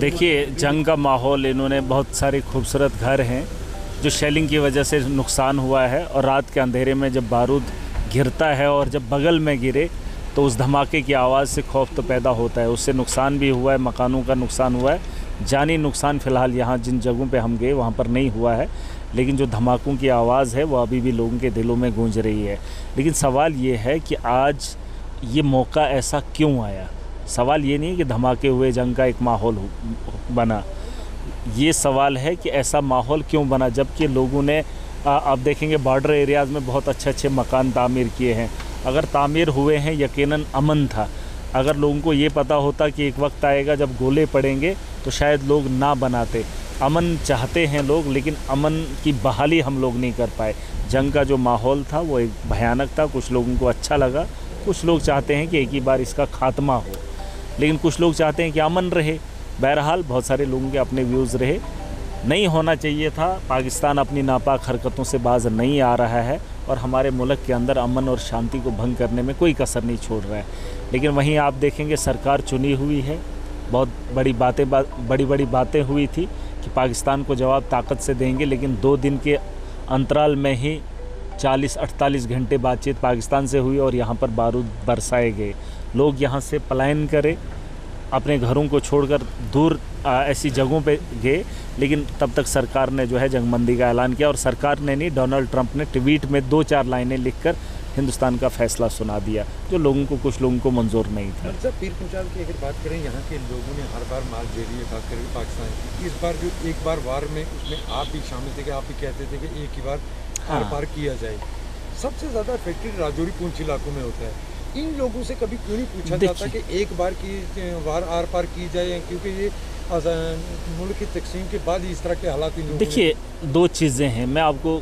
देखिए, जंग का माहौल, इन्होंने बहुत सारे खूबसूरत घर हैं जो शेलिंग की वजह से नुकसान हुआ है, और रात के अंधेरे में जब बारूद गिरता है और जब बगल में गिरे तो उस धमाके की आवाज़ से खौफ तो पैदा होता है। उससे नुकसान भी हुआ है, मकानों का नुकसान हुआ है। जानी नुकसान फ़िलहाल यहाँ जिन जगहों पे हम गए वहाँ पर नहीं हुआ है, लेकिन जो धमाकों की आवाज़ है वो अभी भी लोगों के दिलों में गूंज रही है। लेकिन सवाल ये है कि आज ये मौका ऐसा क्यों आया। सवाल ये नहीं कि धमाके हुए, जंग का एक माहौल बना। ये सवाल है कि ऐसा माहौल क्यों बना, जबकि लोगों ने आप देखेंगे बॉर्डर एरियाज़ में बहुत अच्छे माकान तामीर किए हैं। अगर तामीर हुए हैं, यकीनन अमन था। अगर लोगों को ये पता होता कि एक वक्त आएगा जब गोले पड़ेंगे तो शायद लोग ना बनाते। अमन चाहते हैं लोग, लेकिन अमन की बहाली हम लोग नहीं कर पाए। जंग का जो माहौल था वो एक भयानक था। कुछ लोगों को अच्छा लगा, कुछ लोग चाहते हैं कि एक ही बार इसका खात्मा हो, लेकिन कुछ लोग चाहते हैं कि अमन रहे। बहरहाल बहुत सारे लोगों के अपने व्यूज़ रहे। नहीं होना चाहिए था। पाकिस्तान अपनी नापाक हरकतों से बाज नहीं आ रहा है और हमारे मुल्क के अंदर अमन और शांति को भंग करने में कोई कसर नहीं छोड़ रहा है। लेकिन वहीं आप देखेंगे सरकार चुनी हुई है। बहुत बड़ी बातें हुई थी कि पाकिस्तान को जवाब ताकत से देंगे, लेकिन 2 दिन के अंतराल में ही 40-48 घंटे बातचीत पाकिस्तान से हुई और यहाँ पर बारूद बरसाए गए। लोग यहाँ से पलायन करें, अपने घरों को छोड़कर दूर ऐसी जगहों पे गए, लेकिन तब तक सरकार ने जो है जंगबंदी का ऐलान किया। और सरकार ने नहीं, डोनाल्ड ट्रंप ने ट्वीट में 2-4 लाइनें लिखकर हिंदुस्तान का फैसला सुना दिया, जो कुछ लोगों को मंजूर नहीं था। सर, पीर पंचाल की अगर बात करें, यहाँ के लोगों ने हर बार मार दे रही है, खास करके पाकिस्तान की। इस बार जो एक बार वार में, उसमें आप भी शामिल थे कि आप भी कहते थे कि एक ही बार आर पार किया जाए। सबसे ज़्यादा अफेक्टेड राजौरी पूंछ इलाकों में होता है। इन लोगों से कभी क्यों नहीं पूछा जाता कि एक बार की वार आर पार की जाए, क्योंकि ये मुल्क की तकसीम के बाद इस तरह के हालात। देखिए, 2 चीज़ें हैं। मैं आपको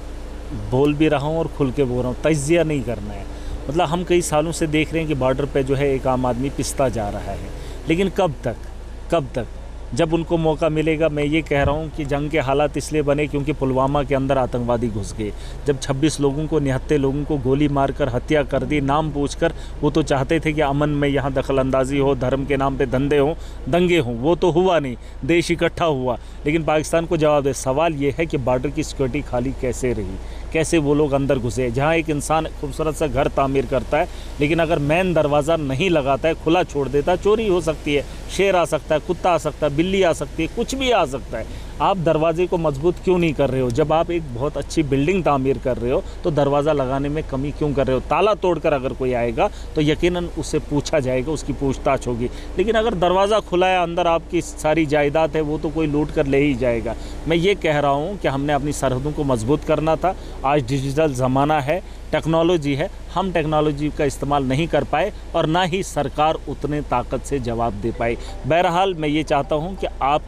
बोल भी रहा हूँ और खुल के बोल रहा हूँ, तज्जिया नहीं करना है। मतलब हम कई सालों से देख रहे हैं कि बॉर्डर पे जो है एक आम आदमी पिसता जा रहा है, लेकिन कब तक जब उनको मौका मिलेगा। मैं ये कह रहा हूँ कि जंग के हालात इसलिए बने क्योंकि पुलवामा के अंदर आतंकवादी घुस गए। जब 26 लोगों को, 79 लोगों को गोली मारकर हत्या कर दी, नाम पूछकर। वो तो चाहते थे कि अमन में यहाँ दखलंदाजी हो, धर्म के नाम पे धंधे हों, दंगे हों। वो तो हुआ नहीं, देश इकट्ठा हुआ। लेकिन पाकिस्तान को जवाब दे। सवाल ये है कि बॉर्डर की सिक्योरिटी खाली कैसे रही, कैसे वो लोग अंदर घुसे। जहाँ एक इंसान खूबसूरत सा घर तामीर करता है, लेकिन अगर मेन दरवाज़ा नहीं लगाता है, खुला छोड़ देता है, चोरी हो सकती है, शेर आ सकता है, कुत्ता आ सकता है, बिल्ली आ सकती है, कुछ भी आ सकता है। आप दरवाजे को मजबूत क्यों नहीं कर रहे हो? जब आप एक बहुत अच्छी बिल्डिंग तामीर कर रहे हो तो दरवाज़ा लगाने में कमी क्यों कर रहे हो? ताला तोड़कर अगर कोई आएगा तो यकीनन उससे पूछा जाएगा, उसकी पूछताछ होगी। लेकिन अगर दरवाज़ा खुला है, अंदर आपकी सारी जायदाद है, वो तो कोई लूट कर ले ही जाएगा। मैं ये कह रहा हूँ कि हमने अपनी सरहदों को मजबूत करना था। आज डिजिटल ज़माना है, टेक्नोलॉजी है, हम टेक्नोलॉजी का इस्तेमाल नहीं कर पाए और ना ही सरकार उतने ताकत से जवाब दे पाई। बहरहाल मैं ये चाहता हूँ कि आप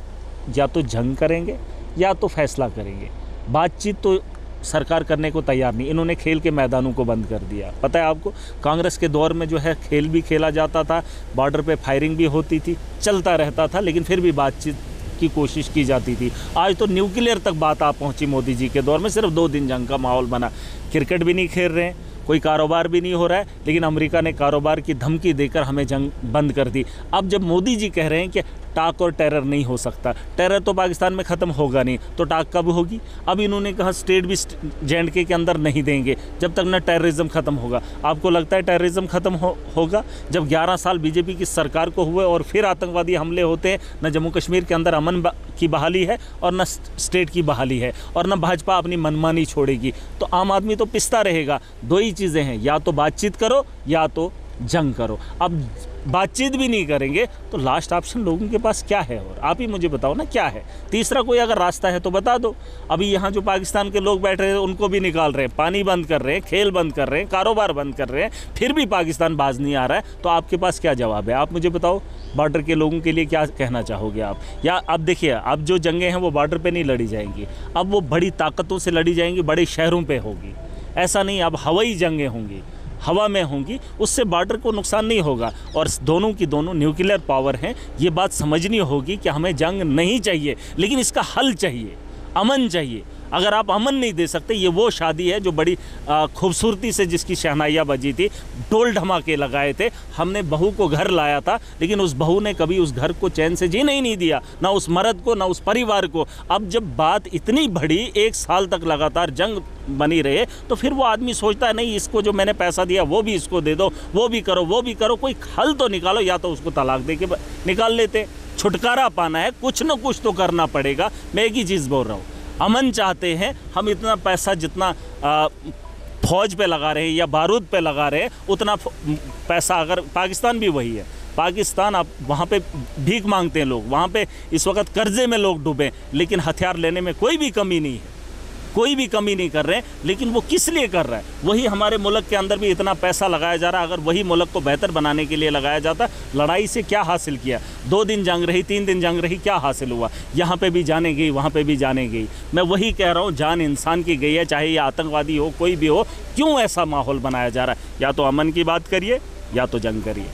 या तो जंग करेंगे या तो फैसला करेंगे। बातचीत तो सरकार करने को तैयार नहीं। इन्होंने खेल के मैदानों को बंद कर दिया। पता है आपको, कांग्रेस के दौर में जो है खेल भी खेला जाता था, बॉर्डर पे फायरिंग भी होती थी, चलता रहता था, लेकिन फिर भी बातचीत की कोशिश की जाती थी। आज तो न्यूक्लियर तक बात आ पहुंची मोदी जी के दौर में। सिर्फ 2 दिन जंग का माहौल बना। क्रिकेट भी नहीं खेल रहे हैं, कोई कारोबार भी नहीं हो रहा है, लेकिन अमेरिका ने कारोबार की धमकी देकर हमें जंग बंद कर दी। अब जब मोदी जी कह रहे हैं कि टाक और टेरर नहीं हो सकता, टेरर तो पाकिस्तान में ख़त्म होगा नहीं, तो टाक कब होगी? अब इन्होंने कहा स्टेट भी J&K के अंदर नहीं देंगे जब तक न टेररिज्म ख़त्म होगा। आपको लगता है टेररिज्म ख़त्म होगा? जब 11 साल बीजेपी की सरकार को हुए और फिर आतंकवादी हमले होते हैं, न जम्मू कश्मीर के अंदर अमन की बहाली है और न स्टेट की बहाली है, और न भाजपा अपनी मनमानी छोड़ेगी, तो आम आदमी तो पिसता रहेगा। 2 ही चीज़ें हैं, या तो बातचीत करो या तो जंग करो। अब बातचीत भी नहीं करेंगे तो लास्ट ऑप्शन लोगों के पास क्या है? और आप ही मुझे बताओ ना, क्या है तीसरा? कोई अगर रास्ता है तो बता दो। अभी यहाँ जो पाकिस्तान के लोग बैठ रहे हैं उनको भी निकाल रहे हैं, पानी बंद कर रहे हैं, खेल बंद कर रहे हैं, कारोबार बंद कर रहे हैं, फिर भी पाकिस्तान बाज नहीं आ रहा है। तो आपके पास क्या जवाब है? आप मुझे बताओ, बॉर्डर के लोगों के लिए क्या कहना चाहोगे आप? या अब देखिए, अब जो जंगें हैं वो बॉर्डर पर नहीं लड़ी जाएंगी, अब वो बड़ी ताकतों से लड़ी जाएंगी, बड़े शहरों पर होगी। ऐसा नहीं, अब हवाई जंगें होंगी, हवा में होंगी, उससे बॉर्डर को नुकसान नहीं होगा। और दोनों की दोनों न्यूक्लियर पावर हैं। ये बात समझनी होगी कि हमें जंग नहीं चाहिए, लेकिन इसका हल चाहिए। अमन चाहिए। अगर आप अमन नहीं दे सकते, ये वो शादी है जो बड़ी खूबसूरती से जिसकी शहनाइयाँ बजी थी, ढोल ढमाके लगाए थे, हमने बहू को घर लाया था, लेकिन उस बहू ने कभी उस घर को चैन से जीने ही नहीं दिया, ना उस मर्द को ना उस परिवार को। अब जब बात इतनी बड़ी 1 साल तक लगातार जंग बनी रहे, तो फिर वो आदमी सोचता है नहीं, इसको जो मैंने पैसा दिया वो भी इसको दे दो, वो भी करो, वो भी करो, कोई हल तो निकालो, या तो उसको तलाक दे के निकाल लेते। छुटकारा पाना है, कुछ न कुछ तो करना पड़ेगा। मैं एक ही चीज़ बोल रहा हूँ, अमन चाहते हैं, हम इतना पैसा जितना फौज पे लगा रहे हैं या बारूद पे लगा रहे हैं, उतना पैसा अगर पाकिस्तान भी वही है, पाकिस्तान आप वहाँ पे भीख मांगते हैं लोग, वहाँ पे इस वक्त कर्जे में लोग डूबे, लेकिन हथियार लेने में कोई भी कमी नहीं है, कोई भी कमी नहीं कर रहे हैं। लेकिन वो किस लिए कर रहा है? वही हमारे मुल्क के अंदर भी इतना पैसा लगाया जा रहा है, अगर वही मुल्क को बेहतर बनाने के लिए लगाया जाता, लड़ाई से क्या हासिल किया? 2 दिन जंग रही, 3 दिन जंग रही, क्या हासिल हुआ? यहाँ पे भी जाने गई, वहाँ पे भी जाने गई। मैं वही कह रहा हूँ, जान इंसान की गई है, चाहे ये आतंकवादी हो, कोई भी हो। क्यों ऐसा माहौल बनाया जा रहा है? या तो अमन की बात करिए या तो जंग करिए।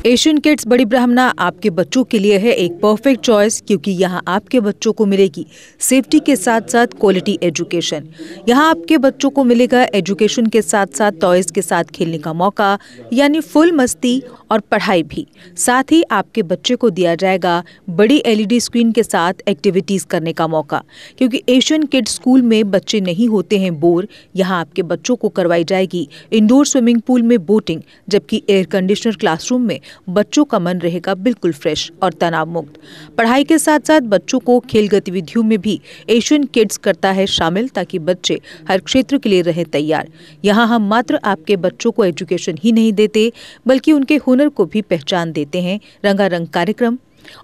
एशियन किड्स बड़ी ब्राह्मणा आपके बच्चों के लिए है एक परफेक्ट चॉइस, क्योंकि यहाँ आपके बच्चों को मिलेगी सेफ्टी के साथ साथ क्वालिटी एजुकेशन। यहाँ आपके बच्चों को मिलेगा एजुकेशन के साथ साथ टॉयज के साथ खेलने का मौका, यानी फुल मस्ती और पढ़ाई भी। साथ ही आपके बच्चे को दिया जाएगा बड़ी LED स्क्रीन के साथ एक्टिविटीज करने का मौका, क्योंकि एशियन किड्स स्कूल में बच्चे नहीं होते हैं बोर। यहाँ आपके बच्चों को करवाई जाएगी इंडोर स्विमिंग पूल में बोटिंग, जबकि एयर कंडीशनर क्लासरूम में बच्चों का मन रहेगा बिल्कुल फ्रेश और तनाव मुक्त। पढ़ाई के साथ साथ बच्चों को खेल गतिविधियों में भी एशियन किड्स करता है शामिल, ताकि बच्चे हर क्षेत्र के लिए रहे तैयार। यहाँ हम मात्र आपके बच्चों को एजुकेशन ही नहीं देते, बल्कि उनके हुनर को भी पहचान देते हैं। रंगारंग कार्यक्रम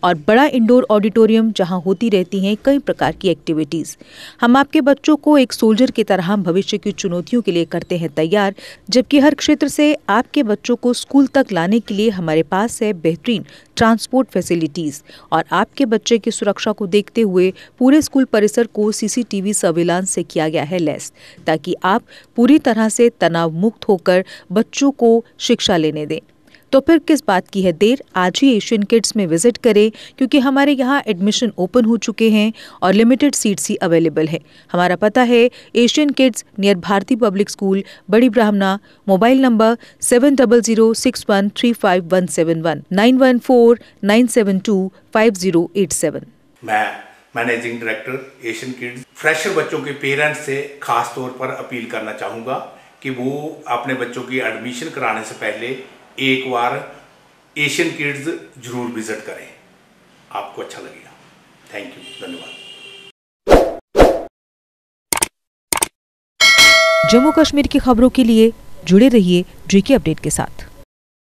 और बड़ा इंडोर ऑडिटोरियम जहां होती रहती हैं कई प्रकार की एक्टिविटीज। हम आपके बच्चों को एक सोल्जर की तरह भविष्य की चुनौतियों के लिए करते हैं तैयार, जबकि हर क्षेत्र से आपके बच्चों को स्कूल तक लाने के लिए हमारे पास है बेहतरीन ट्रांसपोर्ट फैसिलिटीज। और आपके बच्चे की सुरक्षा को देखते हुए पूरे स्कूल परिसर को CCTV सर्विलांस से किया गया है लैस, ताकि आप पूरी तरह से तनाव मुक्त होकर बच्चों को शिक्षा लेने दें। तो फिर किस बात की है देर? आज ही एशियन किड्स में विजिट करें, क्योंकि हमारे यहाँ एडमिशन ओपन हो चुके हैं और लिमिटेड सीट्स ही अवेलेबल है। हमारा पता है Asian kids near Bharati public school, Bari Brahmana. Mobile number 7006135171 9149725087। मैं managing director Asian kids fresher बच्चों के पेरेंट्स से खास तौर पर अपील करना चाहूँगा कि वो अपने बच्चों की एडमिशन कराने से पहले एक बार एशियन किड्स जरूर विजिट करें, आपको अच्छा लगेगा। थैंक यू, धन्यवाद। जम्मू कश्मीर की खबरों के लिए जुड़े रहिए GK अपडेट के साथ।